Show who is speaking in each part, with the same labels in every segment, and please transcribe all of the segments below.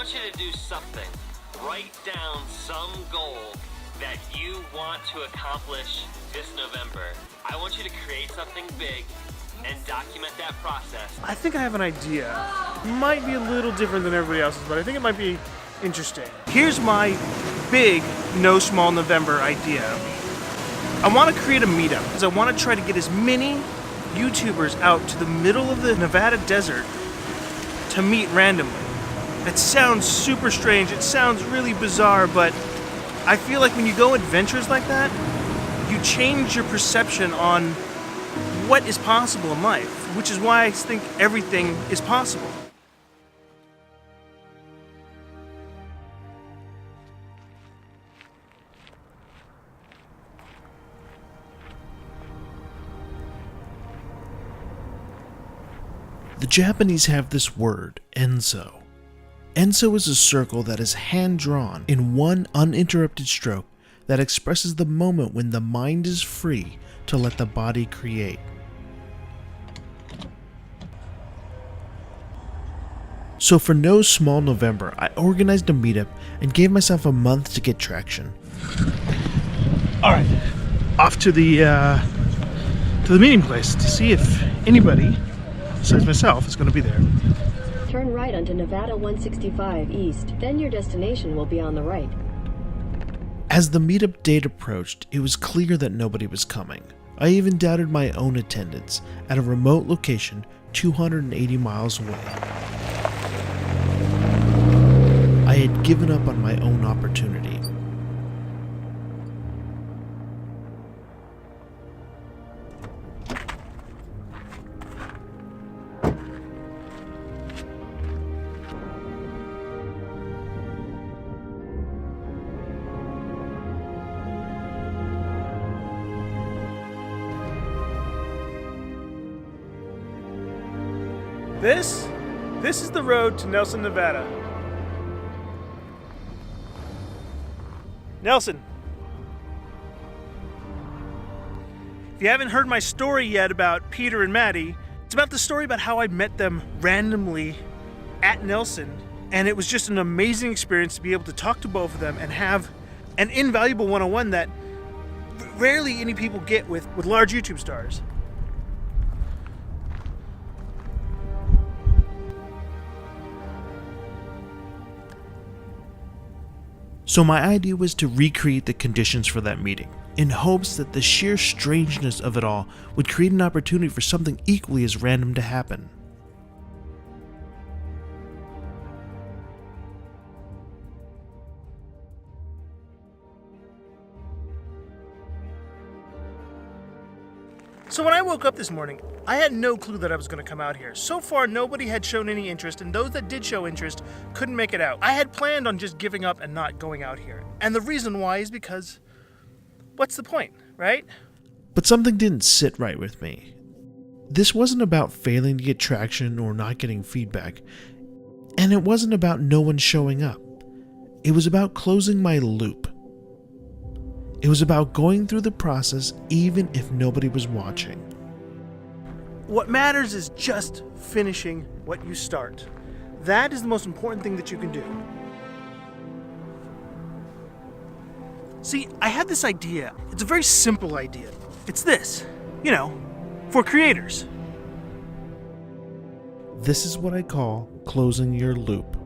Speaker 1: want you to do something. Write down some goal that you want to accomplish this November. I want you to create something big and document that process.
Speaker 2: I think I have an idea. Might be a little different than everybody else's, but I think it might be interesting. Here's my big No Small November idea. I want to create a meetup because I want to try to get as many YouTubers out to the middle of the Nevada desert to meet randomly. It sounds super strange, it sounds really bizarre, but I feel like when you go adventures like that, you change your perception on what is possible in life, which is why I think everything is possible.
Speaker 3: The Japanese have this word, enso. Enso is a circle that is hand-drawn in one uninterrupted stroke that expresses the moment when the mind is free to let the body create. So for No Small November, I organized a meetup and gave myself a month to get traction.
Speaker 2: Alright, off to the meeting place to see if anybody besides myself is going to be there.
Speaker 4: Turn right onto Nevada 165 East, then your destination will be on the right.
Speaker 3: As the meetup date approached, it was clear that nobody was coming. I even doubted my own attendance at a remote location 280 miles away. I had given up on my own opportunity.
Speaker 2: This is the road to Nelson, Nevada. Nelson. If you haven't heard my story yet about Peter and Maddie, it's about the story about how I met them randomly at Nelson, and it was just an amazing experience to be able to talk to both of them and have an invaluable one-on-one that rarely any people get with large YouTube stars.
Speaker 3: So my idea was to recreate the conditions for that meeting, in hopes that the sheer strangeness of it all would create an opportunity for something equally as random to happen.
Speaker 2: So when I woke up this morning, I had no clue that I was going to come out here. So far, nobody had shown any interest, and those that did show interest couldn't make it out. I had planned on just giving up and not going out here. And the reason why is because, what's the point, right?
Speaker 3: But something didn't sit right with me. This wasn't about failing to get traction or not getting feedback, and it wasn't about no one showing up. It was about closing my loop. It was about going through the process even if nobody was watching.
Speaker 2: What matters is just finishing what you start. That is the most important thing that you can do. See, I had this idea. It's a very simple idea. It's this, for creators.
Speaker 3: This is what I call closing your loop.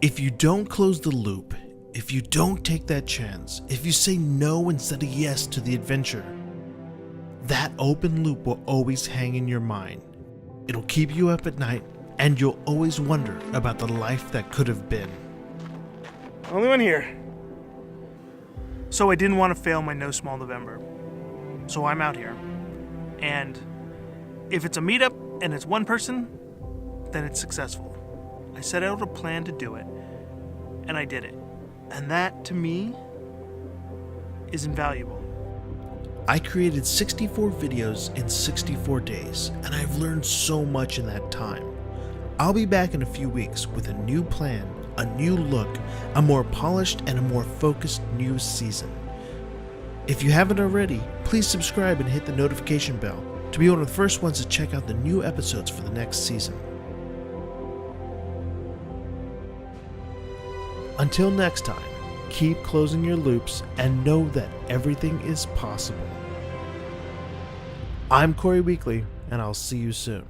Speaker 3: If you don't close the loop, if you don't take that chance, if you say no instead of yes to the adventure, that open loop will always hang in your mind. It'll keep you up at night, and you'll always wonder about the life that could have been.
Speaker 2: Only one here. So I didn't want to fail my No Small November. So I'm out here. And if it's a meetup and it's one person, then it's successful. I set out a plan to do it, and I did it. And that, to me, is invaluable.
Speaker 3: I created 64 videos in 64 days, and I've learned so much in that time. I'll be back in a few weeks with a new plan, a new look, a more polished and a more focused new season. If you haven't already, please subscribe and hit the notification bell to be one of the first ones to check out the new episodes for the next season. Until next time, keep closing your loops and know that everything is possible. I'm Corey Weekley, and I'll see you soon.